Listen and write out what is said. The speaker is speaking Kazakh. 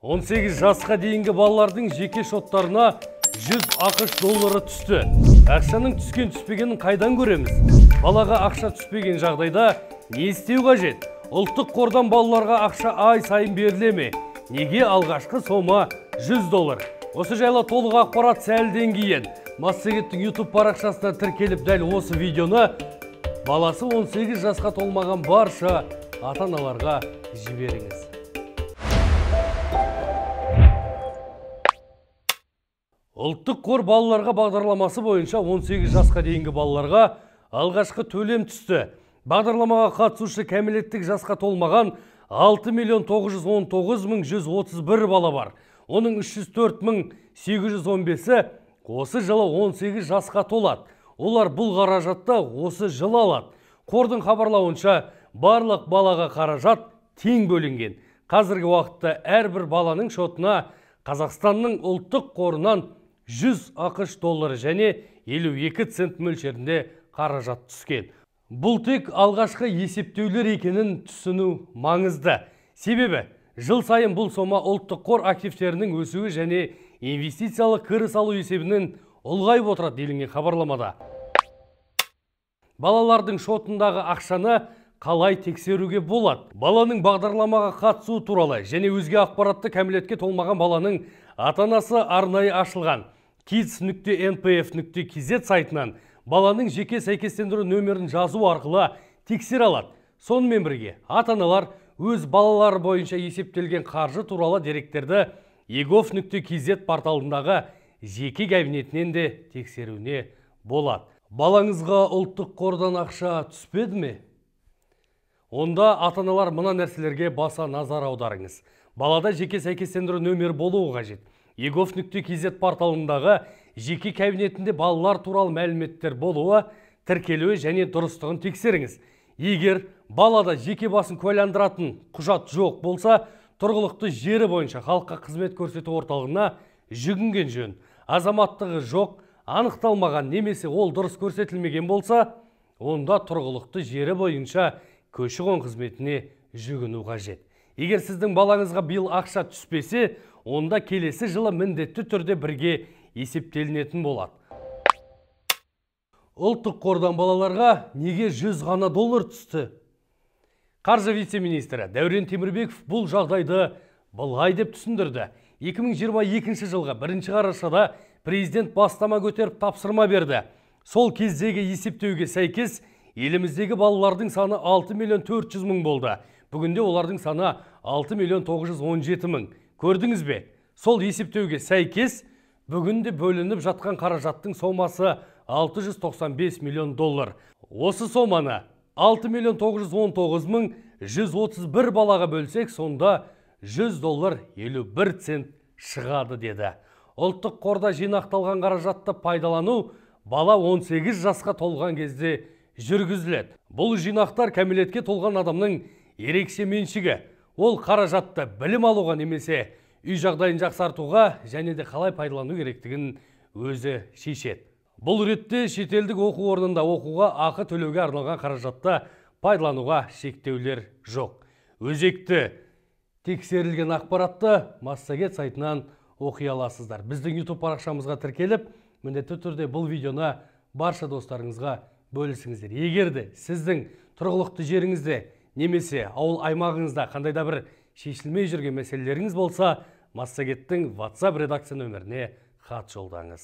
18 жасқа дейінгі балалардың жеке шоттарына 100 ақш доллары түсті. Ақшаның түскен түспегенін қайдан көреміз? Балаға ақша түспеген жағдайда не істеу қажет? Ұлттық қордан балаларға ақша ай сайын беріле ме? Неге алғашқы сома 100 доллар? Осы жайлы толық ақпарат сәлден кейін Массагеттің YouTube парақшасына тіркеліп, дәл осы видеоны баласы 18 жасқа толмаған барша ата-аналарға жіберіңіз. Ұлттық қор балаларға бағдарламасы бойынша 18 жасқа дейінгі балаларға алғашқы төлем түсті. Бағдарламаға қатысушы кәмелеттік жасқа толмаған 6.919.131 бала бар. Оның 304.815-і осы жылы 18 жасқа толады. Олар бұл қаражатты осы жылы алады. Қордың хабарлауынша барлық балаға қаражат тең бөлінген. Қазіргі уақытта әрбір баланың шотына Қазақстанның ұлттық қорынан 100 ақш доллары және 52 цент мөлшерінде қаражат түскен. Бұл тек алғашқы есептеулер екенін түсіну маңызды. Себебі жыл сайын бұл сома ұлттық қор активтерінің өсуі және инвестициялық кіріс алу есебінен ұлғайып отырады делінген хабарламада. Балалардың шотындағы ақшаны қалай тексеруге болады? Баланың бағдарламаға қатысуы туралы және өзге ақпаратты кәмелетке толмаған баланың ата-анасы арнайы ашылған kids.npf.kz сайтынан баланың жеке сәйкестендіру нөмірін жазу арқылы тексере алады. Сонымен бірге ата-аналар өз балалары бойынша есептелген қаржы туралы деректерді egov.kz порталындағы жеке кабинетінен де тексеруіне болады. Балаңызға ұлттық қордан ақша түспеді ме? Онда ата-аналар мына нәрселерге баса назар аударыңыз. Балада жеке сәйкестендіру нөмірі болуы қажет. egov.kz порталындағы жеке кабинетінде балалар туралы мәліметтер болуы, тіркелуі және дұрыстығын тексеріңіз. Егер балада жеке басын куәландыратын құжат жоқ болса, тұрғылықты жері бойынша халыққа қызмет көрсету орталығына жүгінген жөн. Азаматтығы жоқ, анықталмаған немесе ол дұрыс көрсетілмеген болса, онда тұрғылықты жері бойынша көші-қон қызметіне жүгіну қажет. Егер сіздің балаңызға биыл ақша түспесе, онда келесі жылы міндетті түрде бірге есептелінетін болады. Ұлттық қордан балаларға неге 100 ғана доллар түсті? Қаржы вице-министрі Дәурен Темірбеков бұл жағдайды былай деп түсіндірді. 2022 жылғы 1 қарашада президент бастама көтеріп тапсырма берді. Сол кездегі есептеуге сәйкес еліміздегі балалардың саны 6.400.000 болды. Бүгінде олардың саны 6.917.000. Көрдіңіз бе? Сол есептеуге сәйкес бүгінде бөлініп жатқан қаражаттың сомасы 695 миллион доллар. Осы соманы 6.919.131 балаға бөлсек, сонда 100 доллар 51 цент шығады деді. Ұлттық қорда жинақталған қаражатты пайдалану бала 18 жасқа толған кезде жүргізіледі. Бұл жинақтар кәмелетке толған адамның ерекше меншігі. Ол қаражатты білім алуға немесе үй жағдайын жақсартуға және де қалай пайдалану керектігін өзі шешеді. Бұл ретте шетелдік оқу орнында оқуға ақы төлеуге арналған қаражатты пайдалануға шектеулер жоқ. Өзекті тексерілген ақпаратты Массагет сайтынан оқи аласыздар. Біздің YouTube парақшамызға тіркеліп, міндетті түрде бұл видеоны барша достарыңызға бөлісіңіздер. Егер де сіздің тұрғылықты жеріңізде немесе ауыл аймағыңызда қандайда бір шешілмей жүрген мәселелеріңіз болса, Массагеттің WhatsApp редакция нөміріне хат жолдаңыз.